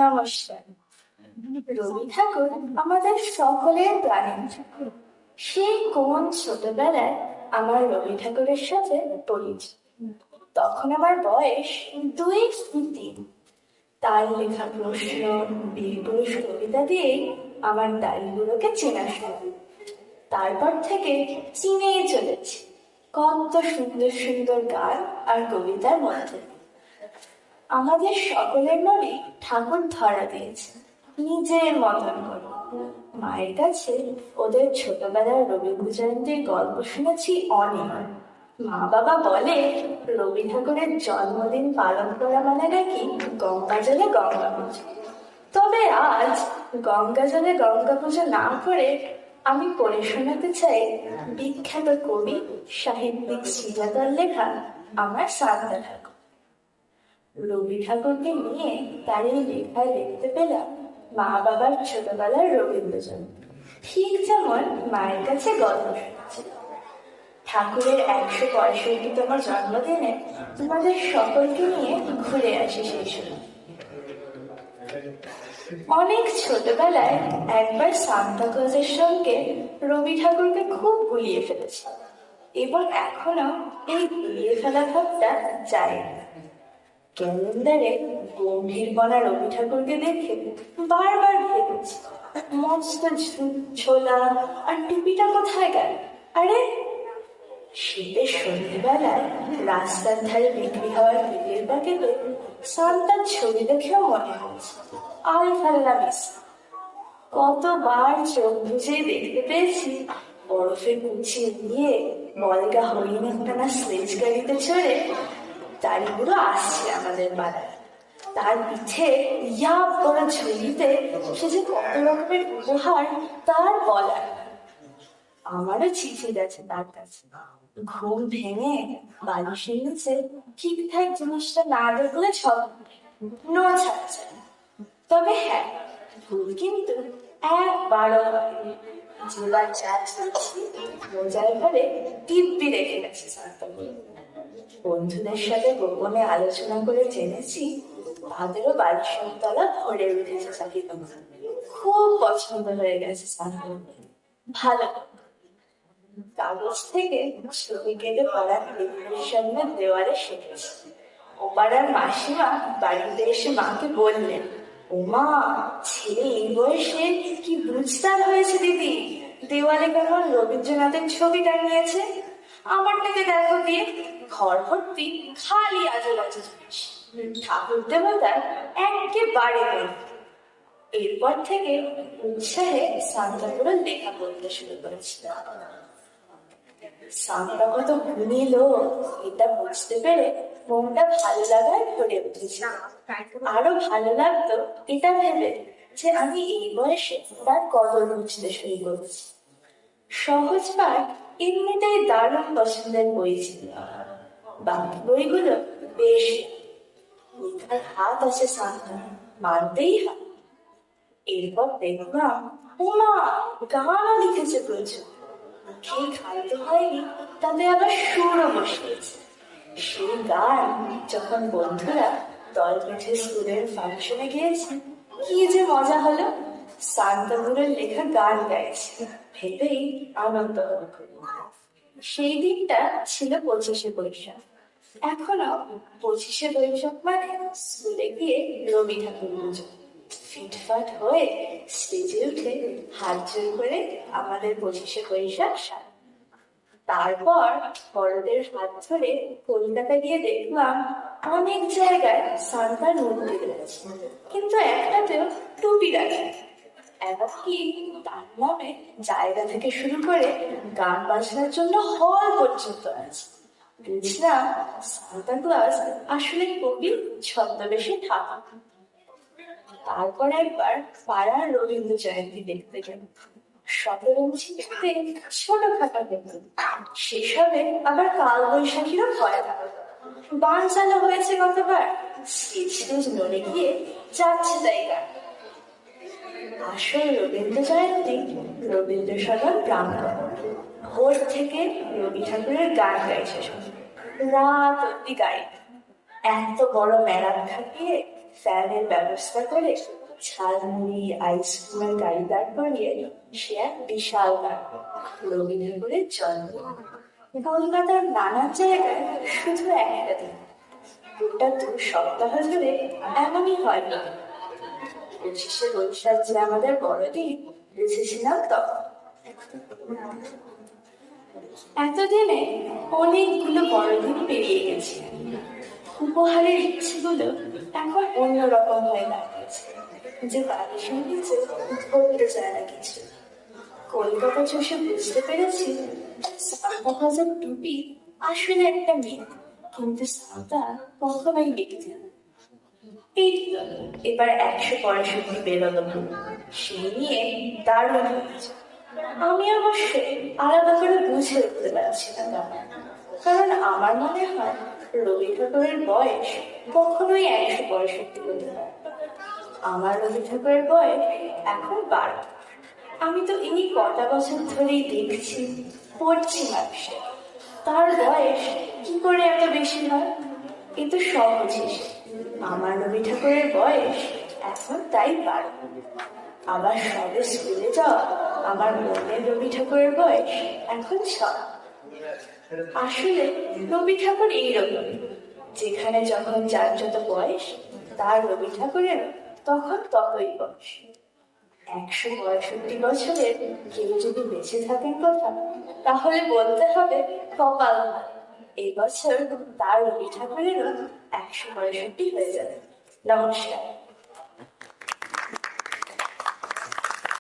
নমস্কার। রবি ঠাকুর আমাদের সকলের প্রাণের ঠাকুর। সেই কোন ছোটবেলায় আমার রবি ঠাকুরের সাথে পরিচয়। তখন আমার বয়স 2-3। তার লেখা প্রশ্ন, বীরপুরুষ কবিতা দিয়ে আমার দাড়িগুলোকে চেনা শুরু। তারপর থেকে চিনেই চলেছি কত সুন্দর সুন্দর গান আর কবিতার মধ্যে। আমাদের সকলের মনে ঠাকুর ধরা দিয়েছে নিজের মতন করে। মায়ের কাছে ওদের ছোটবেলার রবি জয়ন্তীর গল্প শুনেছি অনেক। মা বাবা বলে রবি ঠাকুরের জন্মদিন পালন করা মানে নাকি গঙ্গা জলে গঙ্গা পুজো। তবে আজ গঙ্গা জলে গঙ্গা পুজো না করে আমি পড়ে শোনাতে চাই বিখ্যাত কবি সাহিত্যিক শ্রীজাতার লেখা আমার সান্তা ঠাকুর। রবি ঠাকুরকে নিয়ে তার এই লেখায় দেখতে পেলাম মা বাবার ছোটবেলার রবীন্দ্র জয়ন্তী, ঠিক যেমন মায়ের কাছে গল্প শুনেছি। ঠাকুরের 165তম জন্মদিনে তোমাদের সকলকে নিয়ে ঘুরে আসি সেই সময়। অনেক ছোটবেলায় একবার সান্তা ক্লজের সঙ্গে রবি ঠাকুরকে খুব গুলিয়ে ফেলেছি এবং এখনো এই গুলিয়ে ফেলা ভাবটা যায় না। ক্যালেন্ডারে গম্ভীর বলা রবি ঠাকুরকে দেখে বারবার ভেবেছি মস্ত ছোলা আর টুপিটা কোথায় গেল। আরে শীতের সন্ধ্যেবেলায় রাস্তার ধারে বিক্রি হওয়ার বিলের প্যাকেটে সান্তার ছবি দেখেও মনে হচ্ছে আলফাল্লা মিস। কতবার চোখ বুঝে দেখতে পেয়েছি বরফে কুচিয়ে দিয়ে বলগা হরিণের টানা স্লেজ গাড়িতে চড়ে দাড়িগুলো আসছে আমাদের পাড়ায়। তার পিঠে ইয়াব করা ঝুলিতে সে যে কত রকমের উপহার তার বলার। আমারও চিঠি গেছে তার কাছে। ঘুম ভেঙে বালিশের নিচে ঠিকঠাক জিনিসটা না দেখলে সব নো ছাড়ছে। তবে হ্যাঁ, ভুল কিন্তু একবারও হয়নি। যেবার যাচ্ছি রোজার ঘরে দিব্যি রেখে গেছে সান্তাগুলো। বন্ধুদের সাথে গোপনে আলোচনা করে জেনেছি তাদেরও বালিশের তলা ভরে উঠেছে চাকরি। খুব পছন্দ হয়ে গেছে সান্তাগুলো। ভালো কাগজ থেকে ছবি কেটে পাড়ার টেবিলের সামনে দেওয়ালে সেঁকেছে। ও পাড়ার মাসিমা বাড়িতে এসে মাকে বললেন, ও মা, ছেলে এই বয়সে কি বুঝতার হয়েছে দিদি, দেওয়ালে কেমন রবীন্দ্রনাথের ছবি টাঙিয়েছে। আমারটাকে দেখো দিয়ে ঘর ভর্তি খালি আজল আজল জিনিস, ঠাকুর দেবতার একেবারে নেই। এরপর থেকে উৎসাহে সান্তাগুলো লেখা বলতে শুরু করেছিল। সান্তা কত গুণী লোক এটা বুঝতে পেরে মনটা ভালো লাগায় ভরে উঠেছিল। আরো ভালো লাগতো এটা ভেবে যে আমি এই বয়সে তার কদর বুঝতে শুরু করেছি। সহজ পাঠ এমনিতেই দারুণ পছন্দের বই ছিল। বাকি বইগুলো বেশ লেখার হাত আছে সান্তা, মানতেই হয়। এরপর দেখলাম ওমা গানও লিখেছে প্রচুর। সেই খাদ্য হয়নি তাতে আবার সুরও বসিয়েছে। সেই গান যখন বন্ধুরা দল বেঁধে স্কুলের ফাংশনে গিয়েছে কি যে মজা হলো। সান্তাগুলোর লেখা গান গাইছে ভেবেই আনন্দ হল। সেই দিনটা ছিল 25শে বৈশাখ। এখনো 25শে বৈশাখ মানে স্কুলে গিয়ে রবি ঠাকুর পুজো। ফিটফাট হয়ে স্টেজে উঠে হাত জোর করে আমাদের 25শে বৈশাখ সারা। তারপর বড়দের হাত ধরে কলকাতা গিয়ে দেখলাম অনেক জায়গায় সান্তার মূর্তি রয়েছে, কিন্তু একটাতেও টুপি রাখে। এমনকি তার নামে জায়গা থেকে শুরু করে গান বাজনার জন্য হল পর্যন্ত আছে। বুঝলাম সান্তা ক্লজ আসলে কবি ছদ্মবেশী ঠাকুর। তারপর একবার পাড়ার রবীন্দ্র জয়ন্তী দেখতে গেল। 17 ইঞ্চি দেখতে ছোট খাটা দেখতে, সেসবে আবার কাল বৈশাখীরও ভয় লাগলো। বান চালু হয়েছে গতবার, স্টেজ নড়ে গিয়ে যাচ্ছে তাই গান। আসল রবীন্দ্র জয়ন্তী রবীন্দ্র সদন প্রাঙ্গণ। ভোর থেকে রবি ঠাকুরের গান গাইছে রাত অব্দি গাড়ি। এত বড় মেলা থাকিয়ে ফ্যানের ব্যবস্থা করে ঝালমুড়ি আইসক্রিমের গাড়ি দাঁড় করিয়ে সে এক বিশাল গান রবি ঠাকুরের জন্ম। কলকাতার নানা জায়গায় শুধু একটা দিন, গোটা 2 সপ্তাহ ধরে এমনই হয়নি। 25শে বৈশাখ যে আমাদের বড়দিন বুঝেছিলাম তখন। এতদিনে অনেকগুলো বড়দিন পেরিয়ে গেছে। উপহারের ইচ্ছেগুলো এখন অন্যরকম হয়ে দাঁড়িয়েছে, যে বাড়ির সঙ্গে ধরতে চায় না কিছু। কলকাতা চষে বুঝতে পেরেছি সান্তা ক্লজের টুপি আসলে একটা মিথ, কিন্তু সান্তা কখনোই মিথ্যে না। এই তো এবার 165 বেরোলো, সেই নিয়ে দারুণ হয়েছে। আমি অবশ্য আলাদা করে বুঝে উঠতে পারছিলাম না, কারণ আমার মনে হয় রবি ঠাকুরের বয়স কখনোই 165 হতে পারে। আমার রবি ঠাকুরের বয়স এখন 12। আমি তো এই কটা বছর ধরেই দেখছি, পড়ছি মানুষে তার বয়স কি করে এত বেশি হয়। এ তো সহজ হিসেব। আমার রবি ঠাকুরের বয়স এখন তাই 12। আবার সবে স্কুলে যাওয়া আমার বোনের রবি ঠাকুরের বয়স এখন 6। আসলে রবি ঠাকুর এইরকম, যেখানে যখন যার যত বয়স, তার রবি ঠাকুরের তখন ততই বয়স। 165 বছরের কেউ যদি বেঁচে থাকেন কথা, তাহলে বলতে হবে কপাল ভালো। এই বছর তার রবি ঠাকুরেরও 165 হয়ে যাবে। নমস্কার।